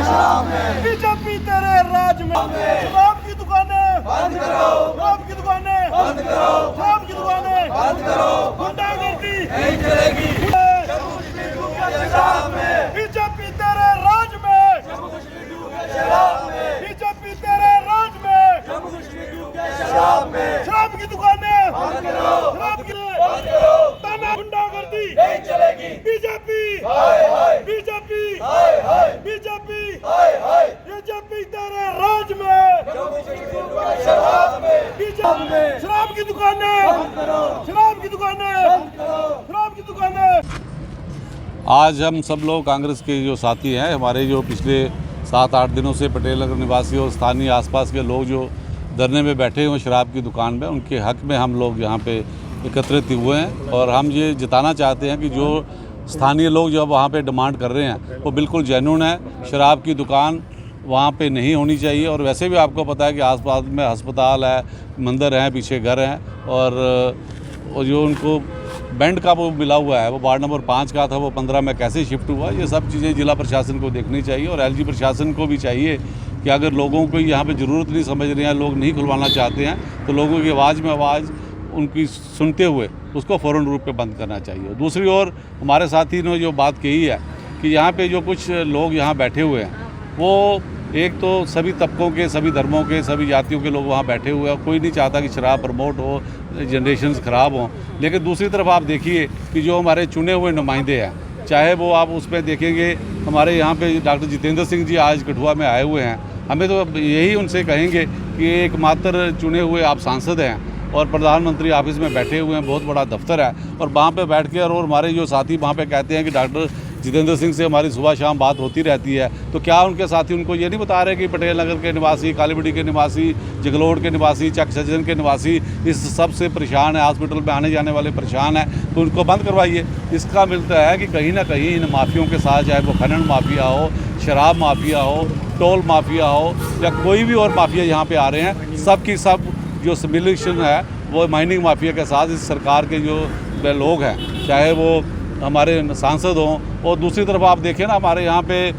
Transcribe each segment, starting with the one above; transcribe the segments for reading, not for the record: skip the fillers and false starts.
BJP तेरे राज में शराब की दुकानें बंद करो, शराब की दुकानें बंद करो, शराब की दुकानें बंद करो, गुंडागर्दी नहीं चलेगी बीजेपी तेरे राज में, बीजेपी तेरे राज में शराब की दुकानें बंद करो, शराब की ताना गुंडागर्दी नहीं चलेगी बीजेपी बीजेपी बीजेपी बीजेपी तेरे राज में शराब की दुकानें शराब की दुकानें शराब की दुकानें। आज हम सब लोग कांग्रेस के जो साथी हैं, हमारे जो पिछले 7-8 दिनों से पटेल नगर निवासी और स्थानीय आसपास के लोग जो धरने में बैठे हुए शराब की दुकान में, उनके हक में हम लोग यहाँ पे एकत्रित हुए हैं। और हम ये जताना चाहते हैं कि जो स्थानीय लोग जो वहाँ पे डिमांड कर रहे हैं वो बिल्कुल जेन्युइन है। शराब की दुकान वहाँ पे नहीं होनी चाहिए। और वैसे भी आपको पता है कि आसपास में अस्पताल है, मंदिर हैं, पीछे घर हैं, और जो उनको बैंड का वो मिला हुआ है वो वार्ड नंबर 5 का था, वो 15 में कैसे शिफ्ट हुआ, ये सब चीज़ें जिला प्रशासन को देखनी चाहिए। और एलजी प्रशासन को भी चाहिए कि अगर लोगों को यहाँ पे ज़रूरत नहीं समझ रहे हैं, लोग नहीं खुलवाना चाहते हैं, तो लोगों की आवाज़ में आवाज़ उनकी सुनते हुए उसको फ़ौरन रूप पे बंद करना चाहिए। दूसरी ओर हमारे साथी ने जो बात कही है कि यहाँ पे जो कुछ लोग यहाँ बैठे हुए हैं, वो एक तो सभी तबकों के, सभी धर्मों के, सभी जातियों के लोग वहाँ बैठे हुए हैं। कोई नहीं चाहता कि शराब प्रमोट हो, जनरेशन्स ख़राब हों। लेकिन दूसरी तरफ आप देखिए कि जो हमारे चुने हुए नुमाइंदे हैं, चाहे वो आप उसमें देखेंगे, हमारे यहाँ पे डॉक्टर जितेंद्र सिंह जी आज कठुआ में आए हुए हैं। हमें तो यही उनसे कहेंगे कि एकमात्र चुने हुए आप सांसद हैं और प्रधानमंत्री ऑफिस में बैठे हुए हैं, बहुत बड़ा दफ्तर है, और वहाँ पे बैठ के और हमारे जो साथी वहाँ पे कहते हैं कि डॉक्टर जितेंद्र सिंह से हमारी सुबह शाम बात होती रहती है, तो क्या उनके साथी उनको ये नहीं बता रहे कि पटेल नगर के निवासी, कालीबड़ी के निवासी, जगलोड़ के निवासी, चक सज्जन के निवासी इस सब से परेशान है, हॉस्पिटल में आने जाने वाले परेशान हैं, तो उनको बंद करवाइए। इसका मिलता है कि कहीं ना कहीं इन माफियों के साथ, चाहे वो खनन माफिया हो, शराब माफिया हो, टोल माफिया हो, या कोई भी और माफिया यहाँ पे आ रहे हैं, सब की सब जो सिमिलेशन है वो माइनिंग माफिया के साथ इस सरकार के जो लोग हैं, चाहे वो हमारे सांसद हों। और दूसरी तरफ आप देखें ना, हमारे यहाँ पे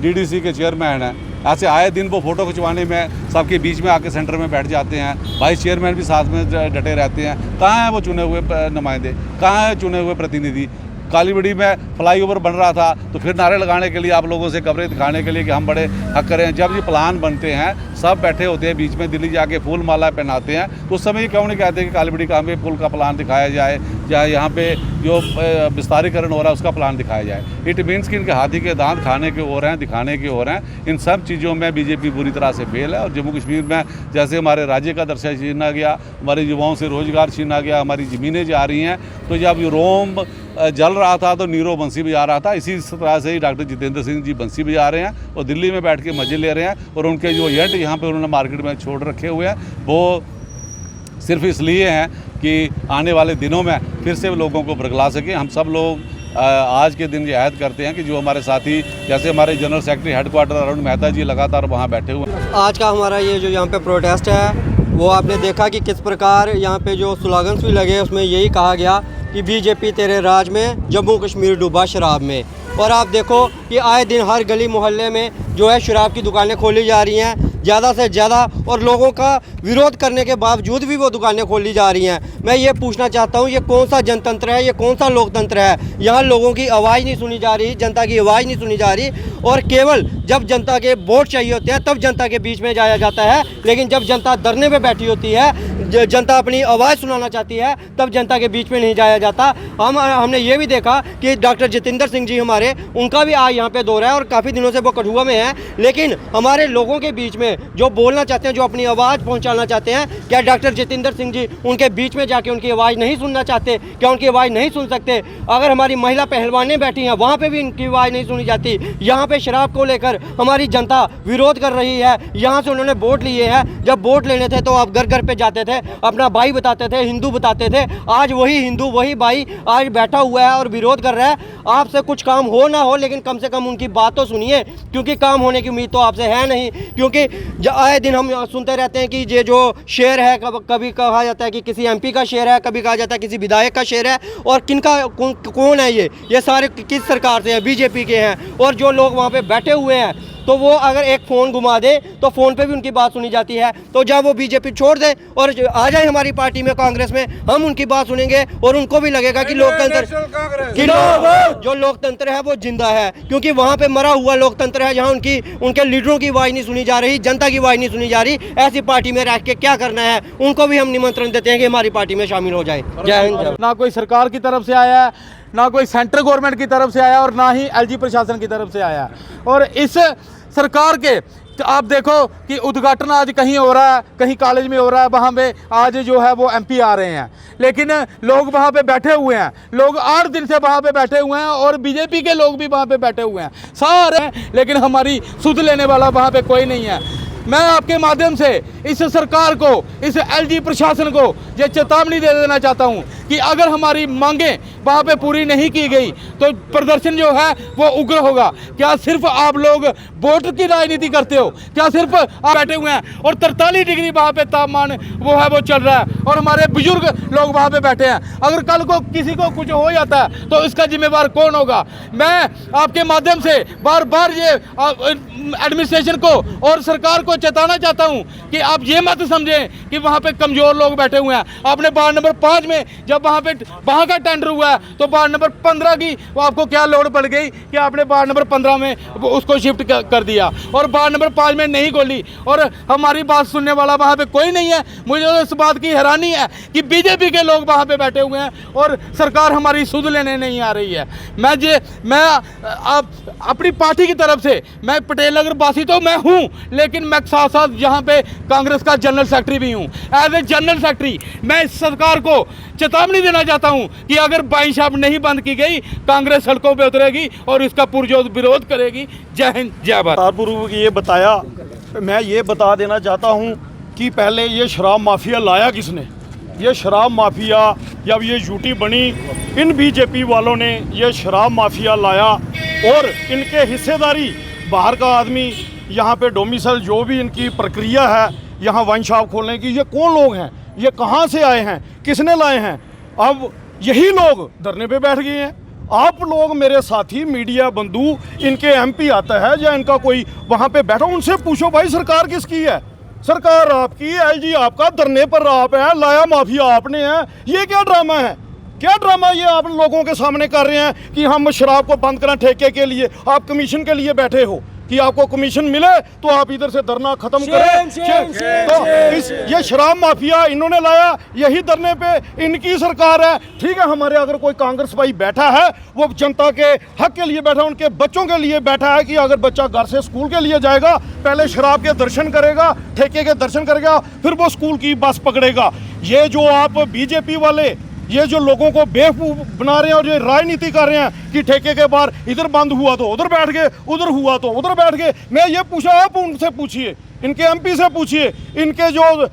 डीडीसी के चेयरमैन हैं, ऐसे आए दिन वो फ़ोटो खिंचवाने में सबके बीच में आके सेंटर में बैठ जाते हैं। वाइस चेयरमैन भी साथ में डटे रहते हैं। कहाँ हैं वो चुने हुए नुमाइंदे, कहाँ हैं चुने हुए प्रतिनिधि? कालीबड़ी में फ्लाईओवर बन रहा था तो फिर नारे लगाने के लिए, आप लोगों से कवरेज दिखाने के लिए कि हम बड़े हक करें। जब ये प्लान बनते हैं, सब बैठे होते हैं बीच में, दिल्ली जाके फूल माला पहनाते हैं, तो उस समय ये क्यों नहीं कहते कि कालीबड़ी का हमें पुल का प्लान दिखाया जाए, या यहाँ पे जो विस्तारीकरण हो रहा है उसका प्लान दिखाया जाए। इट मीन्स कि इनके हाथी के दांत खाने के हो रहे हैं, दिखाने के हो रहे हैं। इन सब चीज़ों में बीजेपी बुरी तरह से फेल है। और जम्मू कश्मीर में जैसे हमारे राज्य का दर्जा छीना गया, हमारे युवाओं से रोज़गार छीना गया, हमारी ज़मीनें जा रही हैं, तो जब रोम जल रहा था तो नीरो बंसी बजा रहा था। इसी तरह से ही डॉक्टर जितेंद्र सिंह जी बंसी बजा रहे हैं और दिल्ली में बैठ के मजे ले रहे हैं। और उनके जो एजेंट यहाँ पे उन्होंने मार्केट में छोड़ रखे हुए हैं, वो सिर्फ इसलिए हैं कि आने वाले दिनों में फिर से लोगों को बरगला सकें। हम सब लोग आज के दिन ये ऐद करते हैं कि जो हमारे साथी, जैसे हमारे general secretary headquarter Arun Mehta ji लगातार वहाँ बैठे हुए हैं। आज का हमारा ये जो यहाँ पे प्रोटेस्ट है, वो आपने देखा कि किस प्रकार यहाँ पे जो स्लोगन्स भी लगे, उसमें यही कहा गया कि बीजेपी तेरे राज में, जम्मू कश्मीर डूबा शराब में। और आप देखो कि आए दिन हर गली मोहल्ले में जो है शराब की दुकानें खोली जा रही हैं, ज़्यादा से ज़्यादा, और लोगों का विरोध करने के बावजूद भी वो दुकानें खोली जा रही हैं। मैं ये पूछना चाहता हूँ, ये कौन सा जनतंत्र है, ये कौन सा लोकतंत्र है? यहाँ लोगों की आवाज़ नहीं सुनी जा रही, जनता की आवाज़ नहीं सुनी जा रही, और केवल जब जनता के वोट चाहिए होते हैं तब जनता के बीच में जाया जाता है। लेकिन जब जनता धरने पे बैठी होती है, जनता अपनी आवाज़ सुनाना चाहती है, तब जनता के बीच में नहीं जाया जाता। हमने ये भी देखा कि डॉक्टर जितेंद्र सिंह जी हमारे, उनका भी आज यहाँ पे दौरा है और काफ़ी दिनों से वो कठुआ में हैं। लेकिन हमारे लोगों के बीच में जो बोलना चाहते हैं, जो अपनी आवाज़ पहुँचाना चाहते हैं, क्या डॉक्टर जितेंद्र सिंह जी उनके बीच में जाके उनकी आवाज़ नहीं सुनना चाहते? क्या उनकी आवाज़ नहीं सुन सकते? अगर हमारी महिला पहलवानें बैठी हैं, वहाँ पर भी उनकी आवाज़ नहीं सुनी जाती। यहाँ पर शराब को लेकर हमारी जनता विरोध कर रही है। यहाँ से उन्होंने वोट लिए हैं, जब वोट लेने थे तो आप घर घर पे जाते थे, अपना भाई बताते थे, हिंदू बताते थे। आज वही हिंदू, वही भाई आज बैठा हुआ है और विरोध कर रहा है। आपसे कुछ काम हो ना हो, लेकिन कम से कम उनकी बात तो सुनिए, क्योंकि काम होने की उम्मीद तो आपसे है नहीं। क्योंकि आए दिन हम सुनते रहते हैं कि ये जो शेर है, कभी कहा जाता है कि किसी एमपी का शेर है, कभी कहा जाता है किसी विधायक का शेर है। और किनका कौन है ये सारे किस सरकार से है? बीजेपी के हैं। और जो लोग वहाँ पे बैठे हुए हैं तो वो अगर एक फ़ोन घुमा दे तो फ़ोन पे भी उनकी बात सुनी जाती है। तो जब वो बीजेपी छोड़ दे और आ जाए हमारी पार्टी में, कांग्रेस में, हम उनकी बात सुनेंगे और उनको भी लगेगा कि लोकतंत्र, जो लोकतंत्र है वो जिंदा है। क्योंकि वहाँ पे मरा हुआ लोकतंत्र है, जहाँ उनके लीडरों की आवाज़ नहीं सुनी जा रही, जनता की आवाज़ नहीं सुनी जा रही। ऐसी पार्टी में रह के क्या करना है? उनको भी हम निमंत्रण देते हैं कि हमारी पार्टी में शामिल हो जाए। जय हिंद। ना कोई सरकार की तरफ से आया है, ना कोई सेंट्रल गवर्नमेंट की तरफ से आया और ना ही एलजी प्रशासन की तरफ से आया। और इस सरकार के आप देखो कि उद्घाटन आज कहीं हो रहा है, कहीं कॉलेज में हो रहा है, वहाँ पे आज जो है वो एमपी आ रहे हैं, लेकिन लोग वहाँ पे बैठे हुए हैं। लोग 8 दिन से वहाँ पे बैठे हुए हैं और बीजेपी के लोग भी वहाँ पे बैठे हुए हैं सारे, लेकिन हमारी सुध लेने वाला वहाँ पे कोई नहीं है। मैं आपके माध्यम से इस सरकार को, इस एलजी प्रशासन को ये चेतावनी दे देना चाहता हूं कि अगर हमारी मांगें वहां पे पूरी नहीं की गई तो प्रदर्शन जो है वो उग्र होगा। क्या सिर्फ आप लोग वोट की राजनीति करते हो? क्या सिर्फ आप बैठे हुए हैं और 43 डिग्री वहां पे तापमान वो है वो चल रहा है और हमारे बुजुर्ग लोग वहां पे बैठे हैं? अगर कल को किसी को कुछ हो जाता है तो इसका जिम्मेवार कौन होगा? मैं आपके माध्यम से बार बार ये एडमिनिस्ट्रेशन को और सरकार को चेताना चाहता हूं कि आप ये मत समझें कि वहां पे कमजोर लोग बैठे हुए हैं। आपने वार्ड नंबर 5 में जब वहां का टेंडर हुआ है तो वार्ड नंबर 15 की वो आपको क्या लोड पड़ गई कि आपने वार्ड नंबर 15 में उसको शिफ्ट कर दिया और वार्ड नंबर 5 में नहीं खोली और हमारी बात सुनने वाला वहां पे कोई नहीं है। मुझे तो इस बात की हैरानी है कि बीजेपी के लोग वहां पे बैठे हुए हैं और सरकार हमारी सुध लेने नहीं आ रही है। मैं अपनी पार्टी की तरफ से, मैं पटेल नगर वासी तो मैं हूं, लेकिन मैं साथ साथ यहाँ पे कांग्रेस का जनरल सेक्रेटरी भी हूँ। एज ए जनरल सेक्रेटरी मैं इस सरकार को चेतावनी देना चाहता हूँ कि अगर वाइन शॉप नहीं बंद की गई, कांग्रेस सड़कों पे उतरेगी और इसका पुरजोर विरोध करेगी। जय हिंद, जय भारत। पूर्व ये बताया, मैं ये बता देना चाहता हूँ कि पहले ये शराब माफिया लाया किसने? ये शराब माफिया जब ये यूटी बनी, इन बीजेपी वालों ने ये शराब माफिया लाया और इनके हिस्सेदारी बाहर का आदमी, यहाँ पे डोमिसाइल जो भी इनकी प्रक्रिया है यहाँ वाइन शॉप खोलने की, ये कौन लोग हैं? ये कहाँ से आए हैं? किसने लाए हैं? अब यही लोग धरने पे बैठ गए हैं। आप लोग मेरे साथी मीडिया बंधु, इनके एमपी आता है या इनका कोई वहाँ पे बैठा, उनसे पूछो भाई सरकार किसकी है? सरकार आपकी, एलजी आपका, धरने पर आप है, लाया माफिया आपने है। ये क्या ड्रामा है? क्या ड्रामा ये आप लोगों के सामने कर रहे हैं कि हम शराब को बंद करें ठेके के लिए? आप कमीशन के लिए बैठे हो कि आपको कमीशन मिले तो आप इधर से धरना खत्म करें। तो ये शराब माफिया इन्होंने लाया, यही धरने पे इनकी सरकार है। ठीक है, हमारे अगर कोई कांग्रेस भाई बैठा है, वो जनता के हक के लिए बैठा, उनके बच्चों के लिए बैठा है कि अगर बच्चा घर से स्कूल के लिए जाएगा, पहले शराब के दर्शन करेगा, ठेके के दर्शन करेगा, फिर वो स्कूल की बस पकड़ेगा। ये जो आप बीजेपी वाले ये जो लोगों को बेवकूफ बना रहे हैं और ये राजनीति कर रहे हैं कि ठेके के बाहर इधर बंद हुआ तो उधर बैठ गए, उधर हुआ तो उधर बैठ गए। मैं ये पूछा, आप उनसे पूछिए, इनके एमपी से पूछिए, इनके जो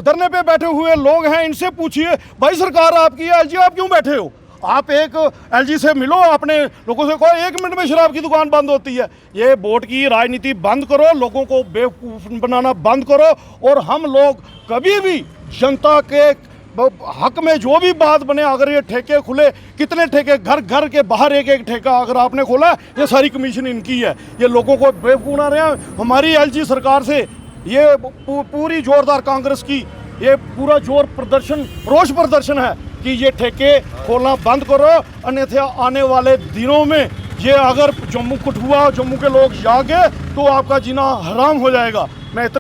धरने पे बैठे हुए लोग हैं इनसे पूछिए, भाई सरकार आपकी है, एलजी आप क्यों बैठे हो? आप एक एलजी से मिलो, अपने लोगों से कहो 1 मिनट में शराब की दुकान बंद होती है। ये वोट की राजनीति बंद करो, लोगों को बेवकूफ बनाना बंद करो और हम लोग कभी भी जनता के हक में जो भी बात बने, अगर ये ठेके खुले, कितने ठेके, घर घर के बाहर एक एक ठेका अगर आपने खोला, ये सारी कमीशन इनकी है। ये लोगों को बेवकूफ बना रहे हैं। हमारी एलजी सरकार से ये पूरी जोरदार कांग्रेस की ये पूरा जोर प्रदर्शन, रोष प्रदर्शन है कि ये ठेके खोलना बंद करो, अन्यथा आने वाले दिनों में ये अगर जम्मू कठुआ, जम्मू के लोग जागे तो आपका जीना हराम हो जाएगा। मैं